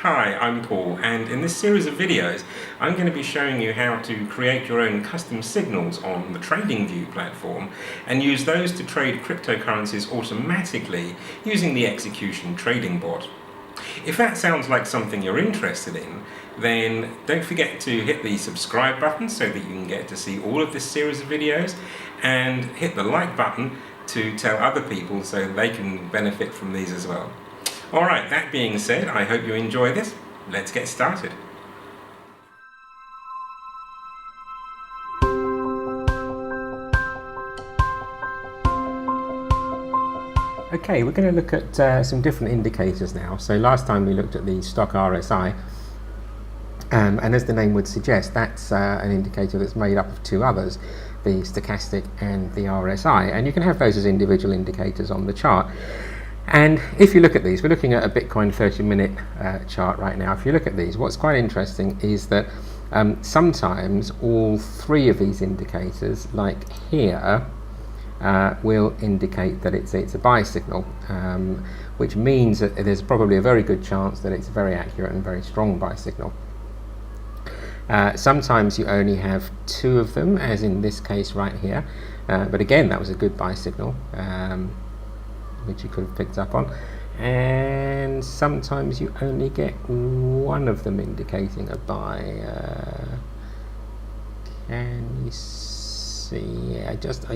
Hi, I'm Paul, and in this series of videos I'm going to be showing you how to create your own custom signals on the Tradingview platform and use those to trade cryptocurrencies automatically using the execution trading bot. If that sounds like something you're interested in, then don't forget to hit the subscribe button so that you can get to see all of this series of videos, and hit the like button to tell other people so they can benefit from these as well. Alright, that being said, I hope you enjoy this. Let's get started. Okay, we're going to look at some different indicators now. So last time we looked at the stock RSI, and as the name would suggest, that's an indicator that's made up of two others, the stochastic and the RSI, and you can have those as individual indicators on the chart. And if you look at these, we're looking at a Bitcoin 30-minute chart right now. If you look at these, what's quite interesting is that sometimes all three of these indicators, like here, will indicate that it's a buy signal, which means that there's probably a very good chance that it's a very accurate and very strong buy signal. Sometimes you only have two of them, as in this case right here, but again that was a good buy signal, which you could have picked up on. And sometimes you only get one of them indicating a buy. Can you see? Yeah, just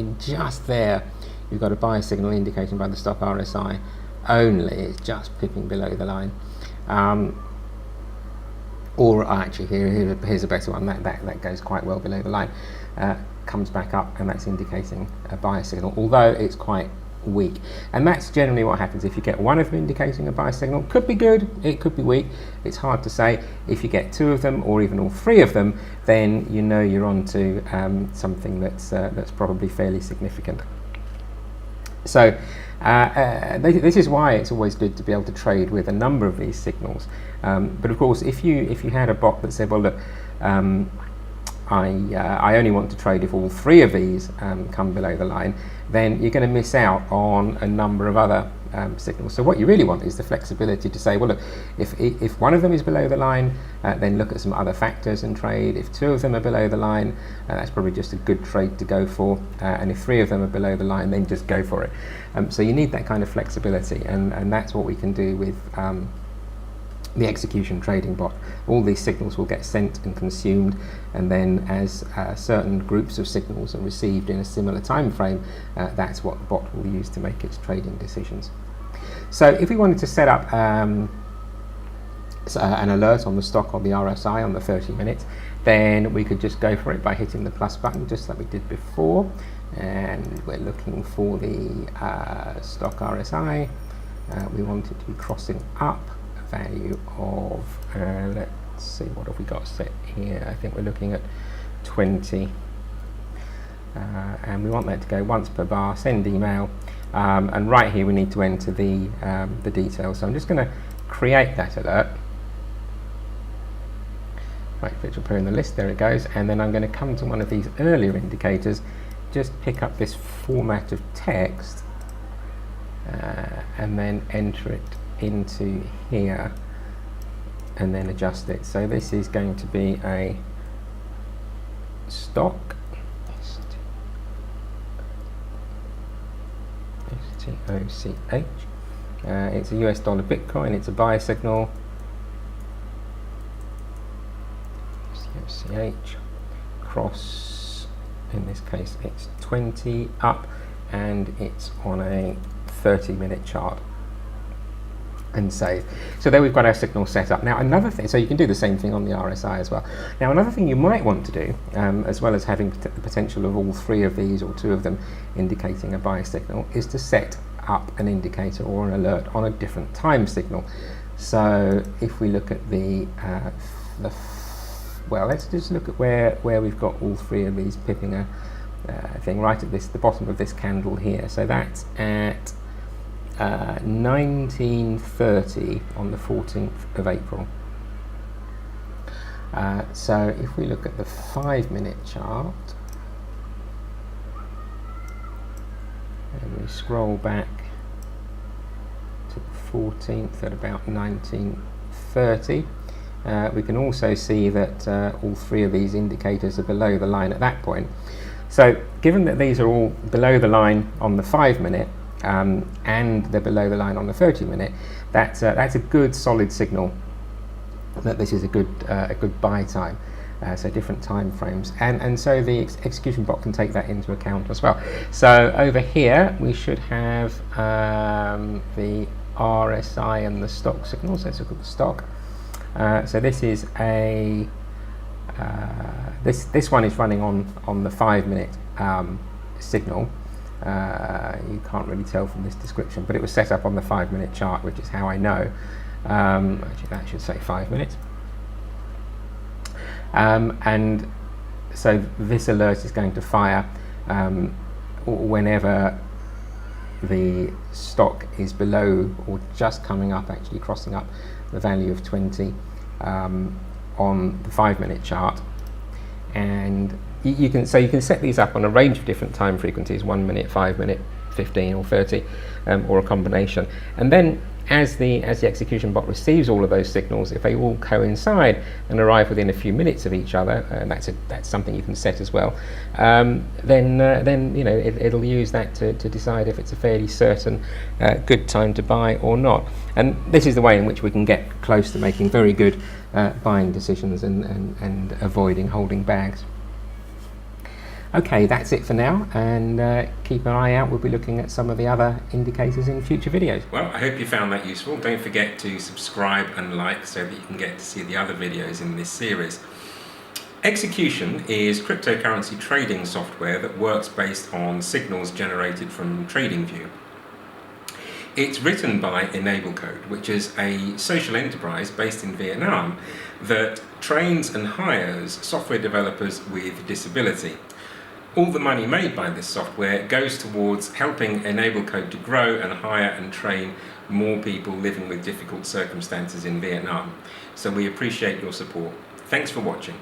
there you've got a buy signal indicating by the stock RSI only. It's just pipping below the line. Or actually here's a better one, that goes quite well below the line, comes back up, and that's indicating a buy signal, although it's quite weak. And that's generally what happens if you get one of them indicating a buy signal. Could be good, it could be weak, it's hard to say. If you get two of them or even all three of them, then you know you're on to something that's probably fairly significant. So this is why it's always good to be able to trade with a number of these signals. But of course, if you had a bot that said, well look, I only want to trade if all three of these come below the line, then you're going to miss out on a number of other signals. So what you really want is the flexibility to say, well look, if one of them is below the line, then look at some other factors and trade. If two of them are below the line, that's probably just a good trade to go for, and if three of them are below the line, then just go for it. So you need that kind of flexibility, and that's what we can do with the execution trading bot. All these signals will get sent and consumed, and then as certain groups of signals are received in a similar time frame, that's what the bot will use to make its trading decisions. So if we wanted to set up an alert on the stock or the RSI on the 30 minutes, then we could just go for it by hitting the plus button, just like we did before, and we're looking for the stock RSI. We want it to be crossing up value of, let's see, what have we got set here? I think we're looking at 20, and we want that to go once per bar, send email, and right here we need to enter the details. So I'm just going to create that alert. Right, which will appear in the list, there it goes, and then I'm going to come to one of these earlier indicators, just pick up this format of text, and then enter it into here, and then adjust it. So this is going to be a stock, S-T-O-C-H, it's a US dollar Bitcoin, it's a buy signal, S-T-O-C-H, cross, in this case it's 20 up, and it's on a 30-minute chart, and save. So there we've got our signal set up. Now another thing, so you can do the same thing on the RSI as well. Now another thing you might want to do, as well as having the potential of all three of these or two of them indicating a buy signal, is to set up an indicator or an alert on a different time signal. So if we look at well, let's just look at where we've got all three of these pipping a thing right at the bottom of this candle here. So that's at 1930 on the 14th of April. So if we look at the 5-minute chart and we scroll back to the 14th at about 1930, 30. We can also see that all three of these indicators are below the line at that point. So given that these are all below the line on the 5 minute and they're below the line on the 30 minute, that's a good solid signal that this is a good buy time. So different time frames, and so the execution bot can take that into account as well. So over here we should have the RSI and the stock signals. Let's look at the stock. So this is a this one is running on the 5 minute signal. You can't really tell from this description, but it was set up on the 5 minute chart, which is how I know. Actually, that should say 5 minutes. And so this alert is going to fire whenever the stock is below or just coming up, actually crossing up the value of 20 on the 5 minute chart. And you can set these up on a range of different time frequencies: 1 minute, 5 minute, 15 or 30, or a combination. And then as the execution bot receives all of those signals, if they all coincide and arrive within a few minutes of each other, and that's something you can set as well, then you know it'll use that to decide if it's a fairly certain good time to buy or not. And this is the way in which we can get close to making very good buying decisions and avoiding holding bags. Okay, that's it for now, and keep an eye out. We'll be looking at some of the other indicators in future videos. Well, I hope you found that useful. Don't forget to subscribe and like so that you can get to see the other videos in this series. Execution is cryptocurrency trading software that works based on signals generated from Tradingview. It's written by Enable Code, which is a social enterprise based in Vietnam that trains and hires software developers with disability. All the money made by this software goes towards helping Enable Code to grow and hire and train more people living with difficult circumstances in Vietnam. So we appreciate your support. Thanks for watching.